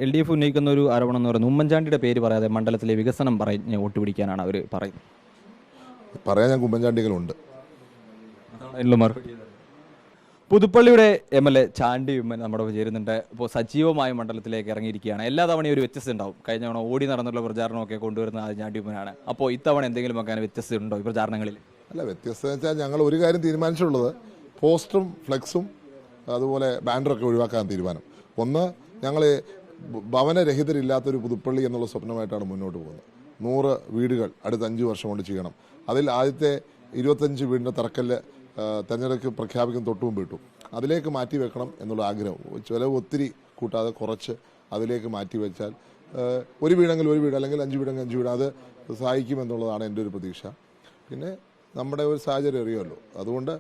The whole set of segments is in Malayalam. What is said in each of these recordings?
LDF ഉന്നയിക്കുന്ന ഒരു ആരോപണം എന്ന് പറയുന്നത് ഉമ്മൻചാണ്ടിയുടെ പേര് പറയാതെ മണ്ഡലത്തിലെ വികസനം പറഞ്ഞ് വോട്ട് പിടിക്കാനാണ് അവർ പറയുന്നത്. പറയാൻ ഞാൻ ഉമ്മൻചാണ്ടികളുണ്ട്. പുതുപ്പള്ളിയുടെ MLA ചാണ്ടി ഉമ്മൻ നമ്മുടെ ചേരുന്നുണ്ട്. ഇപ്പോൾ സജീവമായ മണ്ഡലത്തിലേക്ക് ഇറങ്ങിയിരിക്കുകയാണ്. എല്ലാ തവണയും ഒരു വ്യത്യസ്തം ഉണ്ടാവും. കഴിഞ്ഞ തവണ ഓടി നടന്നുള്ള പ്രചാരണമൊക്കെ കൊണ്ടുവരുന്ന ചാണ്ടി ഉമ്മനാണ്. അപ്പോൾ ഇത്തവണ എന്തെങ്കിലും അങ്ങനെ വ്യത്യസ്തത ഉണ്ടോ ഈ പ്രചാരണങ്ങളിൽ? അല്ല, വ്യത്യസ്തത വെച്ചാൽ ഞങ്ങൾ ഒരു കാര്യം തീരുമാനിച്ചിട്ടുള്ളത് പോസ്റ്ററും ഫ്ലെക്സും അതുപോലെ ബാനറൊക്കെ ഒഴിവാക്കാൻ തീരുമാനം. ഒന്ന്, ഞങ്ങൾ ഭവനരഹിതരില്ലാത്തൊരു പുതുപ്പള്ളി എന്നുള്ള സ്വപ്നമായിട്ടാണ് മുന്നോട്ട് പോകുന്നത്. 100 വീടുകൾ അടുത്ത 5 വർഷം കൊണ്ട് ചെയ്യണം. അതിൽ ആദ്യത്തെ 25 വീടിൻ്റെ തറക്കല്ല് തെരഞ്ഞെടുപ്പ് പ്രഖ്യാപിക്കുന്ന തൊട്ട് മുമ്പ് ഇട്ടു. അതിലേക്ക് മാറ്റി വെക്കണം എന്നുള്ള ആഗ്രഹം. ചിലവ് ഒത്തിരി കൂട്ടാതെ കുറച്ച് അതിലേക്ക് മാറ്റി വെച്ചാൽ ഒരു വീടെങ്കിൽ ഒരു വീട്, അല്ലെങ്കിൽ 5 വീടെങ്കിൽ 5 വീട്, അത് സഹായിക്കുമെന്നുള്ളതാണ് എൻ്റെ ഒരു പ്രതീക്ഷ. പിന്നെ നമ്മുടെ ഒരു സാഹചര്യം അറിയുമല്ലോ, അതുകൊണ്ട്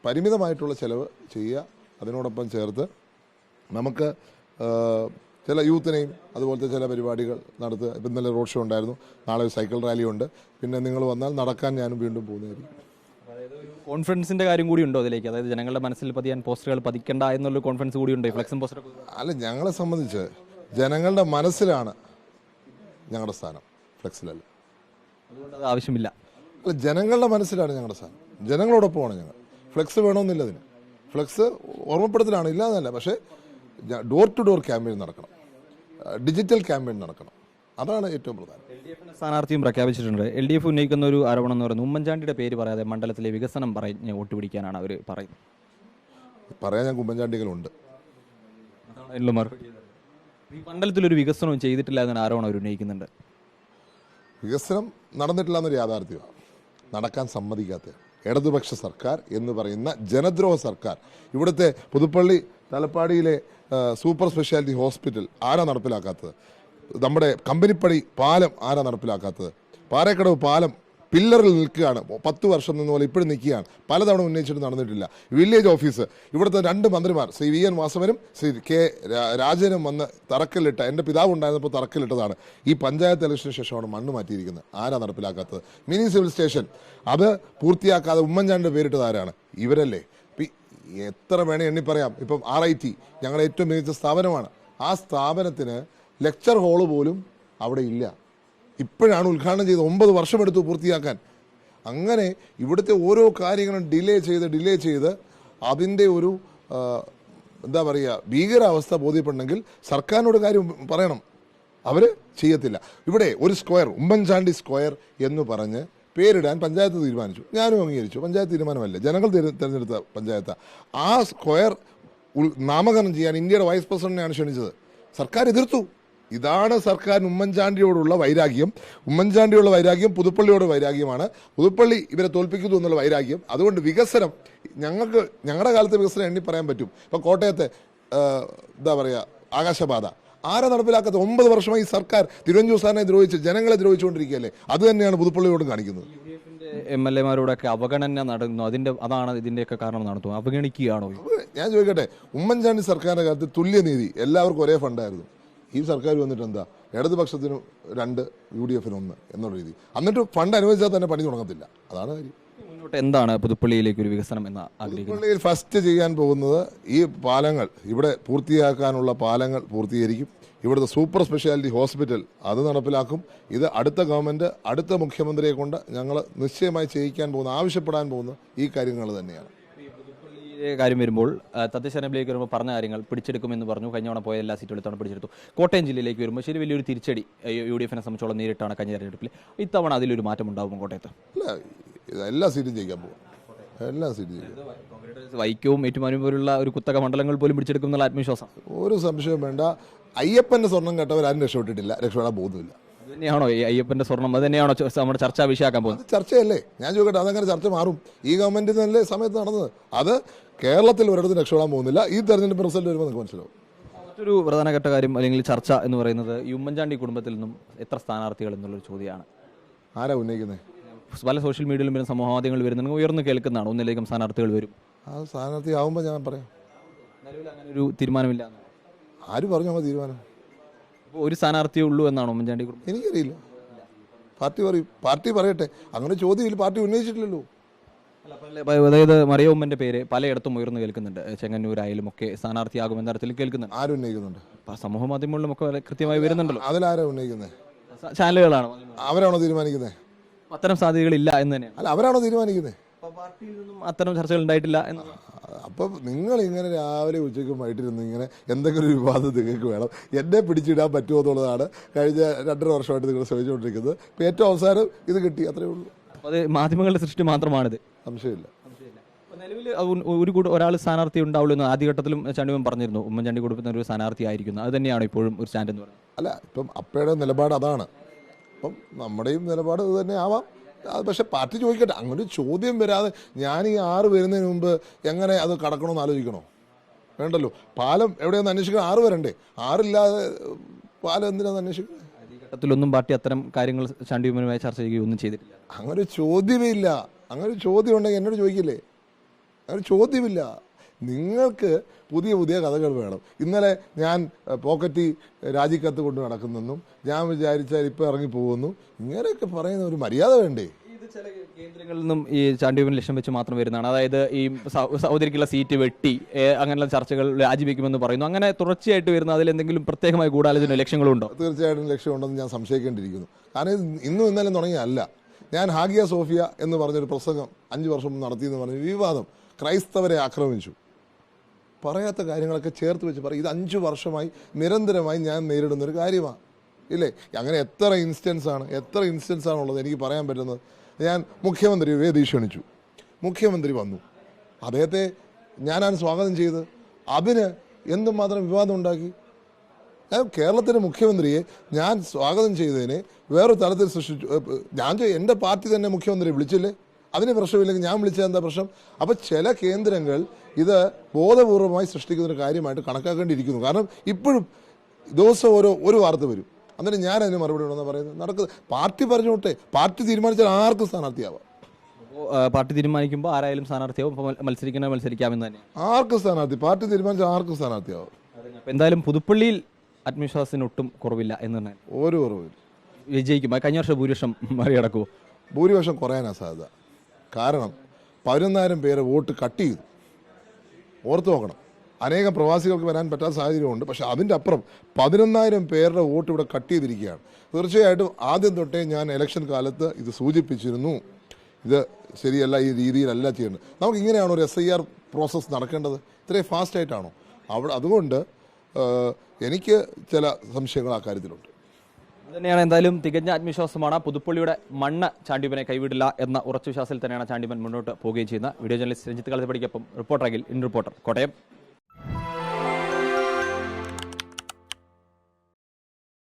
പരിമിതമായിട്ടുള്ള ചിലവ് ചെയ്യുക. അതിനോടൊപ്പം ചേർത്ത് നമുക്ക് ചില യൂത്തിനെയും അതുപോലത്തെ ചില പരിപാടികൾ നടത്തുക. ഇപ്പം ഇന്നലെ റോഡ് ഷോ ഉണ്ടായിരുന്നു, നാളെ ഒരു സൈക്കിൾ റാലി ഉണ്ട്. പിന്നെ നിങ്ങൾ വന്നാൽ നടക്കാൻ ഞാനും വീണ്ടും പോകുന്നതായിരിക്കും. കോൺഫിഡൻസിന്റെ കാര്യം കൂടി ഉണ്ടോ അതിലേക്ക്? അതായത് ജനങ്ങളുടെ മനസ്സിൽ പതിയാൻ പോസ്റ്ററുകൾ പതിക്കണ്ട എന്നുള്ള കോൺഫിഡൻസ് കൂടി ഉണ്ടോ ഫ്ലെക്സും പോസ്റ്റർ? അല്ല, ഞങ്ങളെ സംബന്ധിച്ച് ജനങ്ങളുടെ മനസ്സിലാണ് ഞങ്ങളുടെ സ്ഥാനം, ഫ്ലെക്സിലല്ല. അതുകൊണ്ട് അത് ആവശ്യമില്ല. അല്ല, ജനങ്ങളുടെ മനസ്സിലാണ് ഞങ്ങളുടെ സ്ഥാനം. ജനങ്ങളോടൊപ്പമാണ് ഞങ്ങൾ. ഫ്ലെക്സ് വേണമെന്നില്ല. അതിന് ഫ്ലെക്സ് ഓർമ്മപ്പെടുത്തലാണ്, ഇല്ലാന്നല്ല. പക്ഷേ ഡോർ ടു ഡോർ ക്യാമ്പയിൻ നടക്കണം, ഡിജിറ്റൽ ക്യാമ്പയിൻ നടക്കണം. അതാണ് ഏറ്റവും പ്രധാനം. LDF സ്ഥാനാർത്ഥിയും പ്രഖ്യാപിച്ചിട്ടുണ്ട്. LDF ഉന്നയിക്കുന്ന ഒരു ആരോപണം എന്ന് പറയുന്നത് ഉമ്മൻചാണ്ടിയുടെ പേര് പറയാതെ മണ്ഡലത്തിലെ വികസനം പറഞ്ഞ് വോട്ട് പിടിക്കാനാണ് അവർ പറയുന്നത്. പറയാൻ ഞാൻ ഉമ്മൻചാണ്ടികളുണ്ട്. ഈ മണ്ഡലത്തിലൊരു വികസനവും ചെയ്തിട്ടില്ല എന്നൊരു ആരോപണം അവർ ഉന്നയിക്കുന്നുണ്ട്. വികസനം നടന്നിട്ടില്ല എന്നൊരു യാഥാർത്ഥ്യമാണ്. നടക്കാൻ സമ്മതിക്കാത്ത ഇടതുപക്ഷ സർക്കാർ എന്ന് പറയുന്ന ജനദ്രോഹ സർക്കാർ. ഇവിടുത്തെ പുതുപ്പള്ളി തലപ്പാടിയിലെ സൂപ്പർ സ്പെഷ്യാലിറ്റി ഹോസ്പിറ്റൽ ആരാ നടപ്പിലാക്കാത്തത്? നമ്മുടെ കമ്പനിപ്പടി പാലം ആരാ നടപ്പിലാക്കാത്തത്? പാറേക്കടവ് പാലം പില്ലറിൽ നിൽക്കുകയാണ്. 10 വർഷം നിന്ന പോലെ ഇപ്പോഴും നിൽക്കുകയാണ്. പലതവണ ഉന്നയിച്ചിട്ട് നടന്നിട്ടില്ല. വില്ലേജ് ഓഫീസ്, ഇവിടുത്തെ 2 മന്ത്രിമാർ ശ്രീ VN വാസവനും ശ്രീ K രാജനും വന്ന് തറക്കല്ലിട്ട, എൻ്റെ പിതാവ് ഉണ്ടായിരുന്നപ്പോൾ തറക്കല്ലിട്ടതാണ്. ഈ പഞ്ചായത്ത് ഇലക്ഷന് ശേഷമാണ് മണ്ണ് മാറ്റിയിരിക്കുന്നത്. ആരാ നടപ്പിലാക്കാത്തത്? മിനി സിവിൽ സ്റ്റേഷൻ അത് പൂർത്തിയാക്കാതെ ഉമ്മൻചാണ്ടിയുടെ പേരിട്ടത് ആരാണ്? ഇവരല്ലേ. എത്ര വേണേ എണ്ണി പറയാം. ഇപ്പം RIT ഞങ്ങളുടെ ഏറ്റവും മികച്ച സ്ഥാപനമാണ്. ആ സ്ഥാപനത്തിന് ലെക്ചർ ഹാള് പോലും അവിടെ ഇല്ല. ഇപ്പോഴാണ് ഉദ്ഘാടനം ചെയ്ത് 9 വർഷമെടുത്തു പൂർത്തിയാക്കാൻ. അങ്ങനെ ഇവിടുത്തെ ഓരോ കാര്യങ്ങളും ഡിലേ ചെയ്ത് അതിൻ്റെ ഒരു എന്താ പറയുക, ഭീകരാവസ്ഥ ബോധ്യപ്പെടണമെങ്കിൽ സർക്കാരിനോട് കാര്യം പറയണം. അവർ ചെയ്യത്തില്ല. ഇവിടെ ഒരു സ്ക്വയർ, ഉമ്മൻചാണ്ടി സ്ക്വയർ എന്ന് പറഞ്ഞ് പേരിടാൻ പഞ്ചായത്ത് തീരുമാനിച്ചു. ഞാനും അംഗീകരിച്ചു. പഞ്ചായത്ത് തീരുമാനമല്ല, ജനങ്ങൾ തിരഞ്ഞെടുത്ത പഞ്ചായത്ത്. ആ സ്ക്വയർ നാമകരണം ചെയ്യാൻ ഇന്ത്യയുടെ വൈസ് പ്രസിഡന്റിനെയാണ് ക്ഷണിച്ചത്. സർക്കാർ എതിർത്തു. ഇതാണ് സർക്കാരിന് ഉമ്മൻചാണ്ടിയോടുള്ള വൈരാഗ്യം. ഉമ്മൻചാണ്ടിയോടുള്ള വൈരാഗ്യം പുതുപ്പള്ളിയോട് വൈരാഗ്യമാണ്. പുതുപ്പള്ളി ഇവരെ തോൽപ്പിക്കുന്നു എന്നുള്ള വൈരാഗ്യം. അതുകൊണ്ട് വികസനം ഞങ്ങളുടെ കാലത്തെ വികസനം എണ്ണി പറയാൻ പറ്റും. ഇപ്പം കോട്ടയത്തെ എന്താ പറയുക, ആകാശപാത ആരാ നടപ്പിലാക്കാത്ത? 9 വർഷമായി സർക്കാർ തിരുവഞ്ചൂർ സാറിനെ ദ്രോഹിച്ച് ജനങ്ങളെ ദ്രോഹിച്ചുകൊണ്ടിരിക്കുകയല്ലേ. അത് തന്നെയാണ് പുതുപ്പള്ളിയോടും കാണിക്കുന്നത്. MLA-മാരോടൊക്കെ അവഗണന നടന്നു. അതാണ് ഇതിന്റെയൊക്കെ കാരണം നടത്തുന്നത്. അവഗണിക്കുകയാണോ? ഞാൻ ചോദിക്കട്ടെ, ഉമ്മൻചാണ്ടി സർക്കാരിന്റെ കാലത്ത് തുല്യനീതി, എല്ലാവർക്കും ഒരേ ഫണ്ടായിരുന്നു. ഈ സർക്കാർ വന്നിട്ട് എന്താ, ഇടതുപക്ഷത്തിന് 2 UDF-ന് 1 എന്നുള്ള രീതി. എന്നിട്ട് ഫണ്ട് അനുവദിച്ചാൽ തന്നെ പണി തുടങ്ങത്തില്ല. അതാണ് കാര്യം. മുന്നോട്ട് എന്താണ് പുതുപ്പള്ളിയിലേക്ക് ഒരു വികസനം എന്ന് ആഗ്രഹിക്കുന്നത്? പുതുപ്പള്ളിയിൽ ഫസ്റ്റ് ചെയ്യാൻ പോകുന്നത് ഈ പാലങ്ങൾ, ഇവിടെ പൂർത്തിയാക്കാനുള്ള പാലങ്ങൾ പൂർത്തീകരിക്കും. ഇവിടുത്തെ സൂപ്പർ സ്പെഷ്യാലിറ്റി ഹോസ്പിറ്റൽ അത് നടപ്പിലാക്കും. ഇത് അടുത്ത ഗവൺമെന്റ്, അടുത്ത മുഖ്യമന്ത്രിയെ കൊണ്ട് ഞങ്ങൾ നിശ്ചയമായി ചെയ്യിക്കാൻ പോകുന്ന, ആവശ്യപ്പെടാൻ പോകുന്ന ഈ കാര്യങ്ങൾ തന്നെയാണ്. കാര്യം വരുമ്പോൾ തദ്ദേശ തെരഞ്ഞെടുപ്പിലേക്ക് വരുമ്പോൾ പറഞ്ഞ കാര്യങ്ങൾ പിടിച്ചെടുക്കുമെന്ന് പറഞ്ഞു. കഴിഞ്ഞ തവണ പോയ എല്ലാ സീറ്റുകളും ഇത്തവണ പിടിച്ചെടുത്തു. കോട്ടയം ജില്ലയിലേക്ക് വരുമ്പോൾ ശരി വലിയൊരു തിരിച്ചടി UDF-നെ സംബന്ധിച്ചോളം നേരിട്ടാണ് കഴിഞ്ഞ തെരഞ്ഞെടുപ്പിൽ. ഇത്തവണ അതിലൊരു മാറ്റം ഉണ്ടാവും കോട്ടയത്ത്? അല്ല, എല്ലാ സീറ്റും ജയിക്കാൻ പോകും. എല്ലാ സീറ്റും ജയിക്കും. വൈക്കവും ഏറ്റുമാനൂരും പോലുള്ള ഒരു കുത്തക മണ്ഡലങ്ങൾ പോലും പിടിച്ചെടുക്കും എന്നുള്ള ആത്മവിശ്വാസം ഒരു സംശയവും വേണ്ട. അയ്യപ്പന്റെ സ്വർണം കേട്ടവരാരും രക്ഷപ്പെട്ടിട്ടില്ല, രക്ഷപ്പെടാൻ പോകുന്നില്ല. തന്നെയാണോ ഈ അയ്യപ്പന്റെ സ്വർണം? അത് തന്നെയാണോ നമ്മുടെ ചർച്ചാ വിഷയമാക്കാൻ പോകുന്നത്? ചർച്ചയല്ലേ? ഞാൻ ചോദിക്കട്ടെ, അതങ്ങനെ ചർച്ച മാറും? ഈ ഗവൺമെന്റിന് നല്ല സമയത്ത് നടന്നത്. അത് കേരളത്തിൽ ഒരിടത്തും രക്ഷപ്പെടാൻ പോകുന്നില്ല. ഈ തെരഞ്ഞെടുപ്പ് റിസൾട്ട് വരുമ്പോൾ നിങ്ങൾക്ക് മനസ്സിലാവും. മറ്റൊരു പ്രധാനപ്പെട്ട കാര്യം അല്ലെങ്കിൽ ചർച്ച എന്ന് പറയുന്നത് ഈ ഉമ്മൻചാണ്ടി കുടുംബത്തിൽ നിന്നും എത്ര സ്ഥാനാർത്ഥികൾ എന്നുള്ളൊരു ചോദ്യമാണ്. ആരാ ഉന്നയിക്കുന്നത്? പല സോഷ്യൽ മീഡിയയിലും വരുന്ന സമൂഹ മാധ്യമങ്ങളിൽ വരുന്നുണ്ടെങ്കിൽ ഉയർന്നു കേൾക്കുന്നതാണ്. ഒന്നിലേക്കും സ്ഥാനാർത്ഥികൾ വരും. ആ സ്ഥാനാർത്ഥി ആവുമ്പോൾ ഞാൻ പറയാം. നിലവിൽ അങ്ങനെ ഒരു തീരുമാനമില്ല. ആര് പറഞ്ഞു നമ്മൾ തീരുമാനം? ഇപ്പോൾ ഒരു സ്ഥാനാർത്ഥിയേ ഉള്ളൂ എന്നാണോ ഉമ്മൻചാണ്ടി കുടുംബം? എനിക്കറിയില്ല. പാർട്ടി പറയും, പാർട്ടി പറയട്ടെ. അങ്ങനെ ചോദ്യമില്ല, പാർട്ടി ഉന്നയിച്ചിട്ടില്ലല്ലോ. അതായത് മറിയ ഉമ്മന്റെ പേര് പലയിടത്തും ഉയർന്നു കേൾക്കുന്നുണ്ട്. ചെങ്ങന്നൂരായാലും ഒക്കെ സ്ഥാനാർത്ഥിയാകുമെന്ന തരത്തിൽ കേൾക്കുന്നുണ്ട്. ആരും ഉന്നയിക്കുന്നുണ്ട്? സമൂഹ മാധ്യമങ്ങളിലും ഒക്കെ കൃത്യമായി വരുന്നുണ്ടല്ലോ. അതിലാരാ ഉന്നയിക്കുന്നത്? ചാനലുകളാണ്. അവരാണോ തീരുമാനിക്കുന്നത്? അത്തരം സാധ്യതകളില്ല എന്ന് തന്നെയാണ്. അല്ല, അവരാണോ തീരുമാനിക്കുന്നത്? പാർട്ടിയിൽ നിന്നും അത്തരം ചർച്ചകൾ ഉണ്ടായിട്ടില്ല എന്ന്. അപ്പം നിങ്ങൾ ഇങ്ങനെ രാവിലെ ഉച്ചയ്ക്കും വൈകിട്ടിരുന്ന് ഇങ്ങനെ എന്തെങ്കിലും ഒരു വിവാദം നിങ്ങൾക്ക് വേണം, എന്നെ പിടിച്ചിടാൻ പറ്റുമോ എന്നുള്ളതാണ് കഴിഞ്ഞ 2.5 വർഷമായിട്ട് നിങ്ങൾ ശ്രമിച്ചുകൊണ്ടിരിക്കുന്നത്. ഇപ്പം ഏറ്റവും അവസാനം ഇത് കിട്ടി, അത്രേ ഉള്ളൂ. അത് മാധ്യമങ്ങളുടെ സൃഷ്ടി മാത്രമാണിത്, സംശയമില്ല. നിലവിൽ ഒരാൾ സ്ഥാനാർത്ഥി ഉണ്ടാവുള്ളൂ എന്ന് ആദ്യഘട്ടത്തിലും ചാണ്ടിയുമ്മൻ പറഞ്ഞിരുന്നു. ഉമ്മൻചാണ്ടി കൊടുക്കുന്ന ഒരു സ്ഥാനാർത്ഥി ആയിരിക്കുന്നു. അത് തന്നെയാണ് ഇപ്പോഴും ഒരു സ്റ്റാൻഡ് എന്ന് പറയുന്നത്. അല്ല, ഇപ്പം അപ്പയുടെ നിലപാട് അതാണ്. അപ്പം നമ്മുടെയും നിലപാട് ഇത് തന്നെ ആവാം. അത് പക്ഷെ പാർട്ടി ചോദിക്കട്ടെ. അങ്ങനെ ചോദ്യം വരാതെ ഞാൻ ഈ 6 വരുന്നതിന് മുമ്പ് എങ്ങനെ അത് കടക്കണമെന്ന് ആലോചിക്കണോ? വേണ്ടല്ലോ. പാലം എവിടെയൊന്ന് അന്വേഷിക്കണം, 6 വരണ്ടേ? 6 ഇല്ലാതെ പാലം എന്തിനാന്ന് അന്വേഷിക്കുന്നത്? ഘട്ടത്തിലൊന്നും പാർട്ടി അത്തരം കാര്യങ്ങൾ ചാണ്ടിയുമ്മനുമായി ചർച്ച ചെയ്യുകയൊന്നും ചെയ്തിട്ടില്ല. അങ്ങനെ ചോദ്യമേ ഇല്ല. അങ്ങനെ ചോദ്യം ഉണ്ടെങ്കിൽ എന്നോട് ചോദിക്കില്ലേ? അങ്ങനെ ചോദ്യമില്ല. നിങ്ങൾക്ക് പുതിയ പുതിയ കഥകൾ വേണം. ഇന്നലെ ഞാൻ പോക്കറ്റി രാജിക്കത്ത് കൊണ്ട് നടക്കുന്നെന്നും ഞാൻ വിചാരിച്ചാൽ ഇപ്പം ഇറങ്ങിപ്പോകുന്നു, ഇങ്ങനെയൊക്കെ പറയുന്ന ഒരു മര്യാദ വേണ്ടേ? ഇത് ചില കേന്ദ്രങ്ങളിൽ നിന്നും ഈ ചാണ്ടിയുമ്മൻ ലക്ഷ്യം വെച്ച് മാത്രം വരുന്നതാണ്. അതായത് ഈ സഹോദരിക്കുള്ള സീറ്റ് വെട്ടി അങ്ങനെയുള്ള ചർച്ചകൾ രാജിവെക്കുമെന്ന് പറയുന്നു. അങ്ങനെ തുടർച്ചയായിട്ട് വരുന്ന അതിൽ എന്തെങ്കിലും പ്രത്യേകമായ ഗൂഢാലോചന ലക്ഷ്യങ്ങളും ഉണ്ടോ? തീർച്ചയായിട്ടും ലക്ഷ്യമുണ്ടെന്ന് ഞാൻ സംശയിക്കേണ്ടിയിരിക്കുന്നു. കാരണം ഇന്നും ഇന്നലെ തുടങ്ങിയല്ല. ഞാൻ ഹാഗിയ സോഫിയ എന്ന് പറഞ്ഞൊരു പ്രസംഗം 5 വർഷം മുമ്പ് നടത്തിയെന്ന് പറഞ്ഞ വിവാദം ക്രൈസ്തവരെ ആക്രമിച്ചു. പറയാത്ത കാര്യങ്ങളൊക്കെ ചേർത്ത് വെച്ച് പറയും. ഇത് 5 വർഷമായി നിരന്തരമായി ഞാൻ നേരിടുന്നൊരു കാര്യമാണ്, ഇല്ലേ? അങ്ങനെ എത്ര ഇൻസ്റ്റൻസ് ആണുള്ളത് എനിക്ക് പറയാൻ പറ്റുന്നത്. ഞാൻ മുഖ്യമന്ത്രി വേദി ക്ഷണിച്ചു, മുഖ്യമന്ത്രി വന്നു, അദ്ദേഹത്തെ ഞാനാണ് സ്വാഗതം ചെയ്ത്. അതിന് എന്തുമാത്രം വിവാദം ഉണ്ടാക്കി. കേരളത്തിലെ മുഖ്യമന്ത്രിയെ ഞാൻ സ്വാഗതം ചെയ്തതിനെ വേറൊരു തലത്തിൽ സൃഷ്ടിച്ചു. എൻ്റെ പാർട്ടി തന്നെ മുഖ്യമന്ത്രിയെ വിളിച്ചില്ലേ? അതിന് പ്രശ്നമില്ലെങ്കിൽ ഞാൻ വിളിച്ചത് എന്താ പ്രശ്നം? അപ്പം ചില കേന്ദ്രങ്ങൾ ഇത് ബോധപൂർവമായി സൃഷ്ടിക്കുന്നൊരു കാര്യമായിട്ട് കണക്കാക്കേണ്ടിയിരിക്കുന്നു. കാരണം ഇപ്പോഴും ദിവസം ഒരു വാർത്ത വരും, എന്നിട്ട് ഞാൻ അതിന് മറുപടി ഉണ്ടെന്ന് പറയുന്നത് നടക്കുന്നത്. പാർട്ടി പറഞ്ഞോട്ടെ, പാർട്ടി തീരുമാനിച്ചാൽ ആർക്കും സ്ഥാനാർത്ഥിയാവാം. പാർട്ടി തീരുമാനിക്കുമ്പോൾ ആരായാലും സ്ഥാനാർത്ഥിയാവും. മത്സരിക്കാമെന്ന് തന്നെ ആർക്കും സ്ഥാനാർത്ഥി, പാർട്ടി തീരുമാനിച്ചാൽ ആർക്കും സ്ഥാനാർത്ഥിയാവും. എന്തായാലും പുതുപ്പള്ളിയിൽ ആത്മവിശ്വാസത്തിന് ഒട്ടും കുറവില്ല എന്ന് തന്നെ. ഒരു കുറവില്ല. വിജയിക്കും. കഴിഞ്ഞ വർഷം ഭൂരിപക്ഷം മറികടക്കുമോ? ഭൂരിപക്ഷം കുറയാനാണ് സാധ്യത. കാരണം 11,000 പേരെ വോട്ട് കട്ട് ചെയ്തു. ഓർത്ത് നോക്കണം, അനേകം പ്രവാസികൾക്ക് വരാൻ പറ്റാത്ത സാഹചര്യമുണ്ട്. പക്ഷെ അതിൻ്റെ അപ്പുറം 11,000 പേരുടെ വോട്ട് ഇവിടെ കട്ട് ചെയ്തിരിക്കുകയാണ്. തീർച്ചയായിട്ടും ആദ്യം തൊട്ടേ ഞാൻ ഇലക്ഷൻ കാലത്ത് ഇത് സൂചിപ്പിച്ചിരുന്നു, ഇത് ശരിയല്ല, ഈ രീതിയിലല്ല ചെയ്യേണ്ടത്. നമുക്ക് ഇങ്ങനെയാണോ ഒരു SIR പ്രോസസ്സ് നടക്കേണ്ടത്? ഇത്രയും ഫാസ്റ്റായിട്ടാണോ? അതുകൊണ്ട് എനിക്ക് ചില സംശയങ്ങൾ ആ കാര്യത്തിലുണ്ട്. അതുതന്നെയാണ്. എന്തായാലും തികഞ്ഞ ആത്മവിശ്വാസമാണ്. പുതുപ്പള്ളിയുടെ മണ്ണ് ചാണ്ടിയുമ്മനെ കൈവിടില്ല എന്ന ഉറച്ച വിശ്വാസത്തിൽ തന്നെയാണ് ചാണ്ടിയുമ്മൻ മുന്നോട്ട് പോവുകയും ചെയ്യുന്നത്. വീഡിയോ ജേർണലിസ്റ്റ് രഞ്ജിത്ത് കളത്തിപ്പടിക്കൊപ്പം reporter Akhil, in reporter, Kottayam.